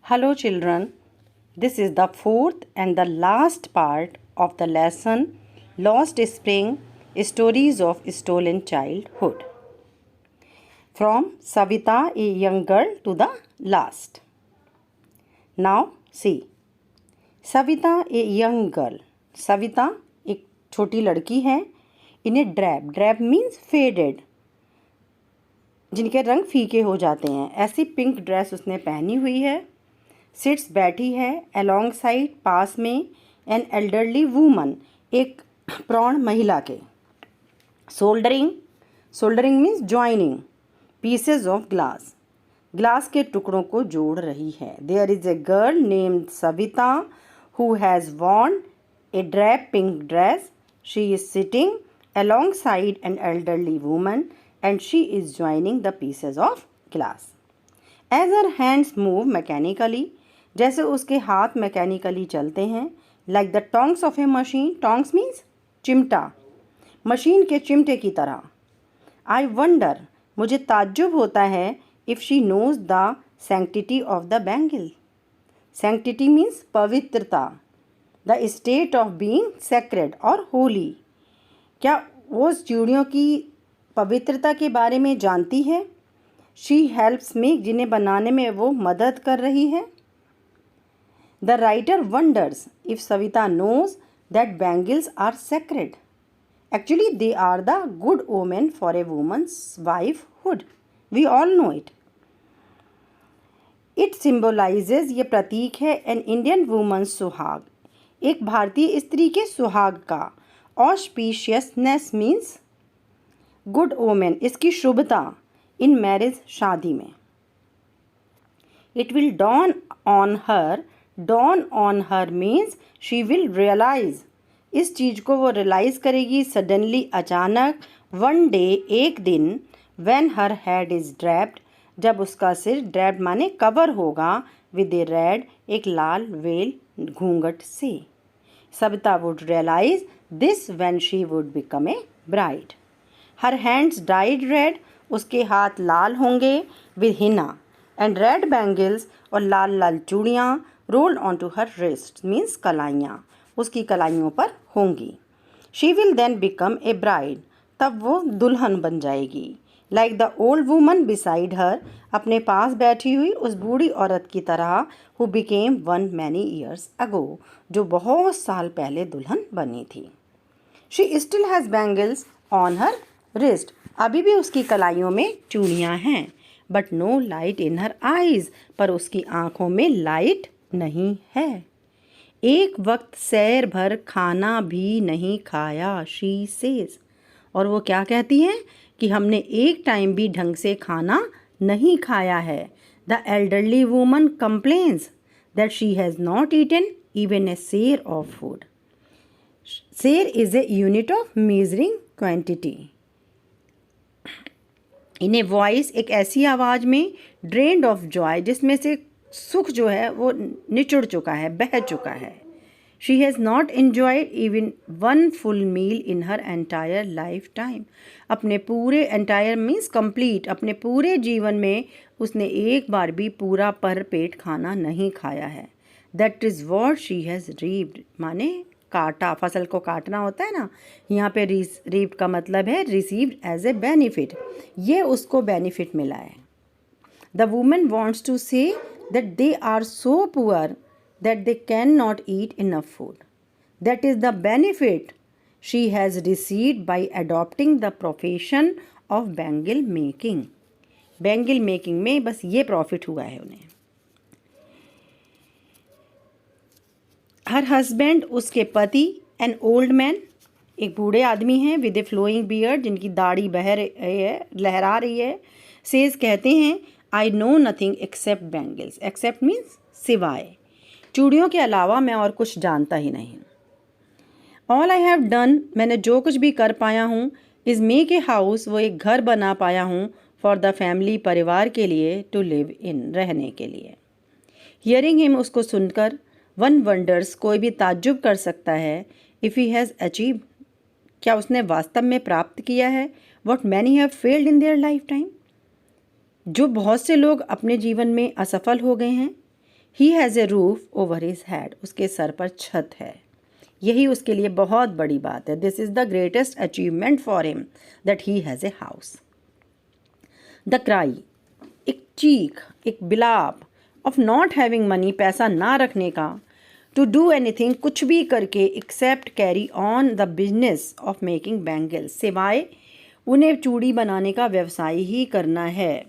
Hello children, this is the fourth and the last part of the lesson Lost Spring Stories of Stolen Childhood. From Savita, a young girl, to the last. Now see, Savita, a young girl. Savita एक छोटी लड़की है. इन्हें drab means faded, जिनके रंग फीके हो जाते हैं, ऐसी पिंक ड्रेस उसने पहनी हुई है. सिट्स बैठी है अलोंग साइड पास में एन एल्डरली वूमन, एक प्रौढ़ महिला के. Soldering means joining pieces of glass के टुकड़ों को जोड़ रही है. There is a girl named Savita who has worn a drape pink dress. She is sitting alongside an elderly woman and she is joining the pieces of glass. As her hands move mechanically, जैसे उसके हाथ mechanically चलते हैं, like the tongs of a machine. tongs means चिमटा, machine के चिमटे की तरह. I wonder, मुझे ताज्जुब होता है, if she knows the sanctity of the bangle. Sanctity means पवित्रता, the state of being sacred or holy. क्या वो चूड़ियों की पवित्रता के बारे में जानती है? शी हेल्प्स मी, जिन्हें बनाने में वो मदद कर रही है. The writer wonders if Savita knows that bangles are sacred. Actually they are the good omen for a woman's wifehood. We all know it. It symbolises, ये प्रतीक है, एन इंडियन वुमन्स सुहाग, एक भारतीय स्त्री के सुहाग का. ऑस्पिशियसनेस मीन्स गुड ओमेन, इसकी शुभता. इन मैरिज, शादी में. It will dawn on her means she will realise, इस चीज़ को वो रियलाइज़ करेगी सडनली, अचानक. वन डे, एक दिन. When her head is draped, जब उसका सिर ड्रैप्ड माने कवर होगा, विद ए रेड, एक लाल वेल, घूंघट से. Savita would realise this when she would become a bride. Her hands dyed red, उसके हाथ लाल होंगे, with henna, and red bangles, और लाल लाल चूड़ियाँ, rolled onto her wrists means कलाइयाँ, उसकी कलाइयों पर होंगी. She will then become a bride, तब वो दुल्हन बन जाएगी. Like the old woman beside her, अपने पास बैठी हुई उस बूढ़ी औरत की तरह, who became one many years ago, जो बहुत साल पहले दुल्हन बनी थी. She still has bangles on her wrist, अभी भी उसकी कलाइयों में चूड़ियाँ हैं. But no light in her eyes, पर उसकी आँखों में लाइट नहीं है. एक वक्त सैर भर खाना भी नहीं खाया, she says, और वो क्या कहती हैं कि हमने एक टाइम भी ढंग से खाना नहीं खाया है. The elderly woman complains that she has not eaten even a share of food. Share is a unit of measuring quantity. In a voice, एक ऐसी आवाज़ में, drained of joy, जिसमें से सुख जो है वो निचुड़ चुका है, बह चुका है. She has not enjoyed even one full meal in her entire lifetime. अपने पूरे entire means complete, अपने पूरे जीवन में उसने एक बार भी पूरा पर पेट खाना नहीं खाया है. That is what she has reaped, माने काटा, फसल को काटना होता है ना. यहाँ पे रीप्ड का मतलब है रिसीव्ड एज ए बेनिफिट, ये उसको बेनिफिट मिला है. The women wants to say that they are so poor that they can not eat enough food. That is the benefit she has received by adopting the profession of bangle making. Bangle making में बस ये profit हुआ है उन्हें. Her husband, उसके पति, an old man, एक बूढ़े आदमी हैं, विद ए फ्लोइंग बियर्ड, जिनकी दाढ़ी बह रही है, लहरा रही है. सेज, कहते हैं, I know nothing except bangles. Except means सिवाय, चूड़ियों के अलावा मैं और कुछ जानता ही नहीं. ऑल आई हैव डन, मैंने जो कुछ भी कर पाया हूँ, इज़ मेक ए हाउस, वो एक घर बना पाया हूँ, फॉर द फैमिली, परिवार के लिए, टू लिव इन, रहने के लिए. हियरिंग हिम, उसको सुनकर, वन वंडर्स, कोई भी ताज्जुब कर सकता है, इफ़ ही हैज़ अचीव, क्या उसने वास्तव में प्राप्त किया है, what many have failed in their life time, जो बहुत से लोग अपने जीवन में असफल हो गए हैं. He has a roof over his head, उसके सर पर छत है। यही उसके लिए बहुत बड़ी बात है। This is the greatest achievement for him that he has a house. The cry, एक चीख, एक बिलाप ऑफ नॉट हैविंग मनी, पैसा ना रखने का, टू डू एनीथिंग, कुछ भी करके, except carry on the business of making bangles, सिवाय उन्हें चूड़ी बनाने का व्यवसाय ही करना है।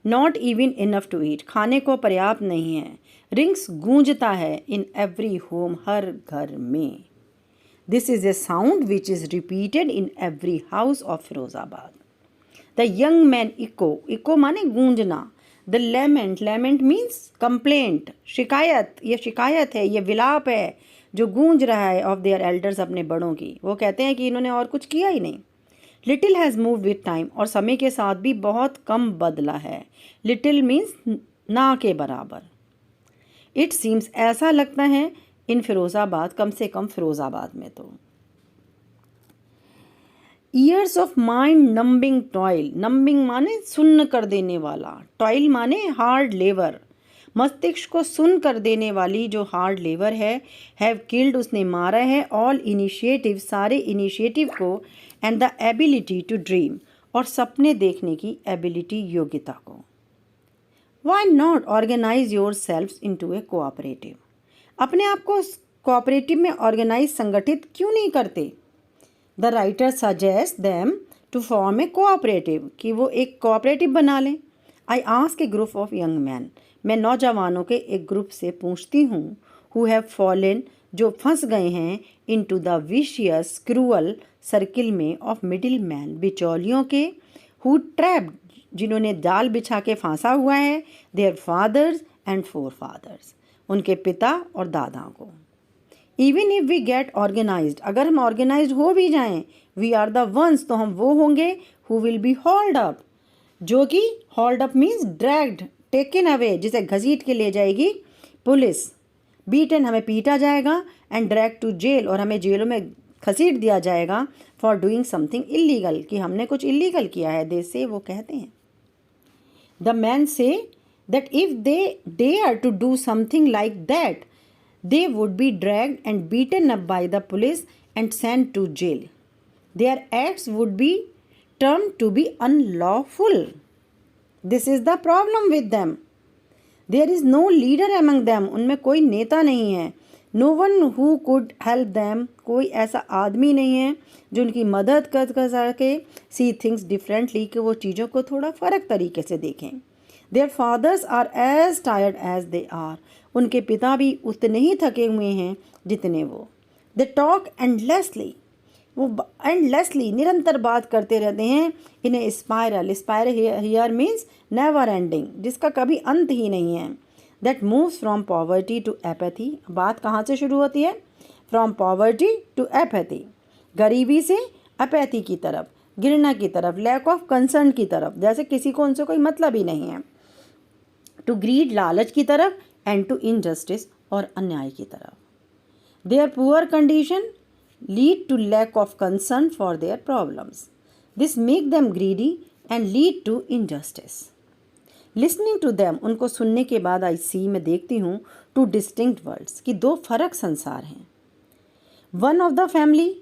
Not even enough to eat, खाने को पर्याप्त नहीं है। रिंग्स, गूंजता है, इन एवरी होम, हर घर में। This is a sound which is repeated in every house of Firozabad. The young man echo, echo माने गूंजना। The lament, lament means complaint, शिकायत, ये शिकायत है, ये विलाप है जो गूंज रहा है ऑफ देयर एल्डर्स, अपने बड़ों की। वो कहते हैं कि इन्होंने और कुछ किया ही नहीं। Little has moved with time, और समय के साथ भी बहुत कम बदला है। लिटिल मीन्स ना के बराबर। इट सीम्स, ऐसा लगता है, इन फिरोज़ाबाद, कम से कम फिरोज़ाबाद में तो। Years of mind numbing toil, numbing माने सुन्न कर देने वाला, टॉयल माने हार्ड लेबर, मस्तिष्क को सुन कर देने वाली जो हार्ड लेबर है। हैव किल्ड, उसने मारा है, ऑल इनिशिएटिव, सारे इनिशिएटिव को, and the ability to dream, और सपने देखने की एबिलिटी, योग्यता को। Why not organise yourself into a cooperative, अपने आप को कोऑपरेटिव में ऑर्गेनाइज, संगठित क्यों नहीं करते। The writer suggest them to form a cooperative, कि वो एक कोऑपरेटिव बना लें। I ask a group of young man, मैं नौजवानों के एक ग्रुप से पूछती हूँ, हु हैव फॉलन, जो फंस गए हैं, into the vicious cruel circle में ऑफ मिडिल मैन, बिचौलियों के, हु ट्रैप्ड, जिन्होंने जाल बिछा के फांसा हुआ है, their fathers and forefathers, उनके पिता और दादा को। Even if we get organised, अगर हम ऑर्गेनाइज्ड हो भी जाएं, वी आर द वंस, तो हम वो होंगे, who will be hold up, जो कि hold up means dragged, taken away, जिसे घसीट के ले जाएगी पुलिस। बीटन, हमें पीटा जाएगा, एंड ड्रैग टू जेल, और हमें जेलों में घसीट दिया जाएगा, फॉर डूइंग समथिंग इलीगल, कि हमने कुछ इलीगल किया है। दे से, वो कहते हैं। The man say that if they dare to do something like that, they would be dragged and beaten up by the police and sent to jail. Their acts would be termed to be unlawful. This is the problem with them. There is no leader among them. उनमें कोई नेता नहीं है. No one who could help them. कोई ऐसा आदमी नहीं है जो उनकी मदद कर सके. See things differently, कि वो चीज़ों को थोड़ा फ़र्क तरीके से देखें. Their fathers are as tired as they are. उनके पिता भी उतने ही थके हुए हैं जितने वो। They talk endlessly. वो endlessly, निरंतर बात करते रहते हैं। इन्हें spiral, spiral here means never ending, जिसका कभी अंत ही नहीं है। That moves from poverty to apathy. बात कहाँ से शुरू होती है? From poverty to apathy. गरीबी से apathy की तरफ, घृणा की तरफ, lack of concern की तरफ, जैसे किसी को उनसे कोई मतलब ही नहीं है। To greed, लालच की तरफ, एंड टू इनजस्टिस, और अन्याय की तरफ। Their poor condition lead to lack of concern for their problems. This make them greedy and lead to injustice. Listening to them, उनको सुनने के बाद आई सी, मैं देखती हूँ, टू डिस्टिंक्ट वर्ल्ड्स, कि दो फर्क संसार हैं। वन ऑफ द फैमिली,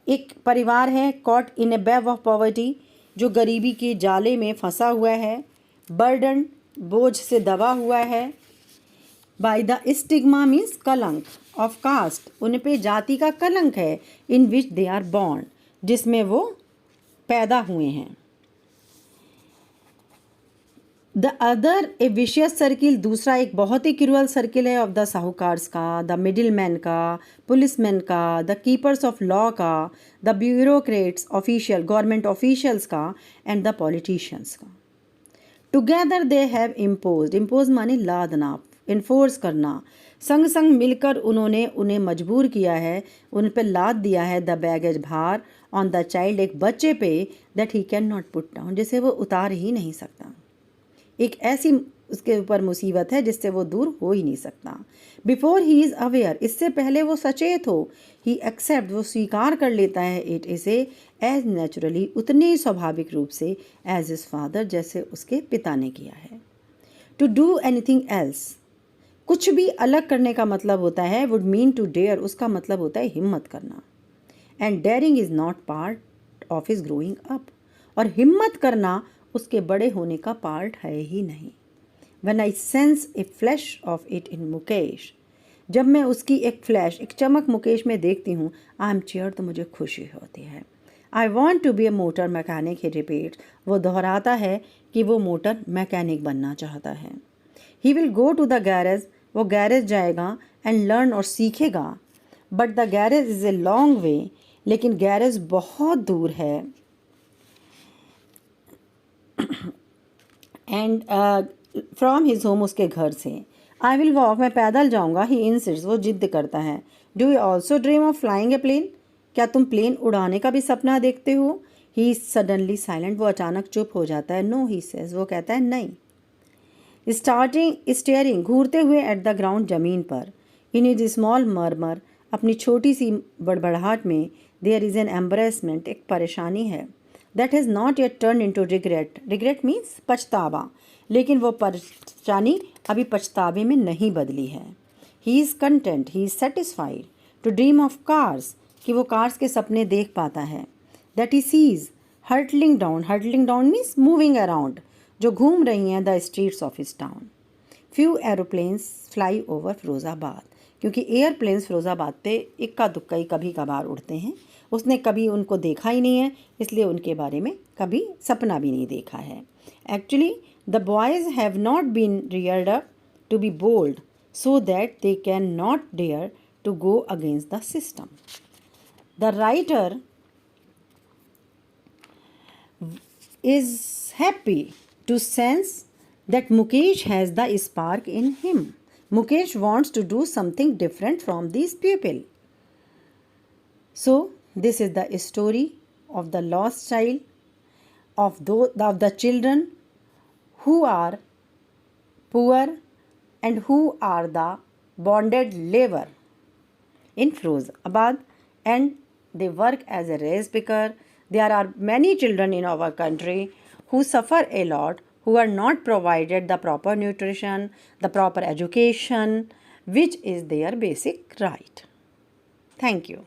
एक परिवार है, caught in A web of poverty, जो गरीबी के जाले में फंसा हुआ है, बर्डन, बोझ से दबा हुआ है, बाय द स्टिग्मा मीन्स कलंक, ऑफ कास्ट, उन पे जाति का कलंक है, इन विच दे आर बॉर्न, जिसमें वो पैदा हुए हैं। The other A vicious circle, दूसरा एक बहुत ही क्रूअल सर्किल है, ऑफ द साहूकार्स का, द मिडिल मैन का, पुलिसमैन का, द कीपर्स ऑफ लॉ का, the bureaucrats, official, government officials का, एंड द पॉलिटिशियंस का। Together they have impose, impose माने लादना, इन्फोर्स करना, संग संग मिलकर उन्होंने उन्हें मजबूर किया है, उन पर लाद दिया है, द बैगेज, भार, ऑन द चाइल्ड, एक बच्चे पे, that he can not put down, जिसे वो उतार ही नहीं सकता। एक ऐसी उसके ऊपर मुसीबत है जिससे वो दूर हो ही नहीं सकता। बिफोर ही इज़ अवेयर, इससे पहले वो सचेत हो, ही एक्सेप्ट, वो स्वीकार कर लेता है, इट इसे एज नेचुरली, उतने स्वाभाविक रूप से, एज इज फादर, जैसे उसके पिता ने किया है। टू डू एनीथिंग एल्स, कुछ भी अलग करने का मतलब होता है वुड मीन टू डेयर, उसका मतलब होता है हिम्मत करना। And daring is not part of his growing up, और हिम्मत करना उसके बड़े होने का पार्ट है ही नहीं। When I sense a flash of it in Mukesh, जब मैं उसकी एक फ्लैश, एक चमक मुकेश में देखती हूँ, आई एम चेयर, तो मुझे खुशी होती है। I want to be a motor mechanic, he repeat, वो दोहराता है कि वो मोटर मैकेनिक बनना चाहता है। He will go to the garage, वो गैरेज जाएगा, एंड लर्न, और सीखेगा। But the garage is a long way, लेकिन गैरेज बहुत दूर है। एंड फ्रॉम हिज होम, उसके घर से। आई विल वॉक, मैं पैदल जाऊँगा, ही इंसिस्ट, वो जिद्द करता है। Do you also dream of flying a plane, क्या तुम प्लेन उड़ाने का भी सपना देखते हो? ही इज सडनली साइलेंट, वो अचानक चुप हो जाता है। नो, ही सेज, वो कहता है नहीं। स्टेयरिंग, घूरते हुए एट द ग्राउंड, ज़मीन पर। इन इज स्मॉल मरमर, अपनी छोटी सी बड़बड़ाहट में। देयर इज़ एन एम्बरेसमेंट, एक परेशानी है। That has not yet turn into regret, regret means पछतावा, लेकिन वो परेशानी अभी पछतावे में नहीं बदली है। He is content, he is satisfied to dream of cars, कि वो कार्स के सपने देख पाता है। That he sees hurtling down means moving around, जो घूम रही हैं the streets of his town. Few aeroplanes fly over Firozabad, क्योंकि एयरप्लेन्स फिरोज़ाबाद पे इक्का दुक्का ही कभी कभार उड़ते हैं। उसने कभी उनको देखा ही नहीं है, इसलिए उनके बारे में कभी सपना भी नहीं देखा है। Actually the boys have not been reared up to be bold so that they can not dare to go against the system. The writer is happy to sense that Mukesh has the spark in him. Mukesh wants to do something different from these people. So, this is the story of the lost child, of the children who are poor and who are the bonded labor in Firozabad, and they work as a race picker. There are many children in our country who suffer a lot, who are not provided the proper nutrition, the proper education, which is their basic right. Thank you.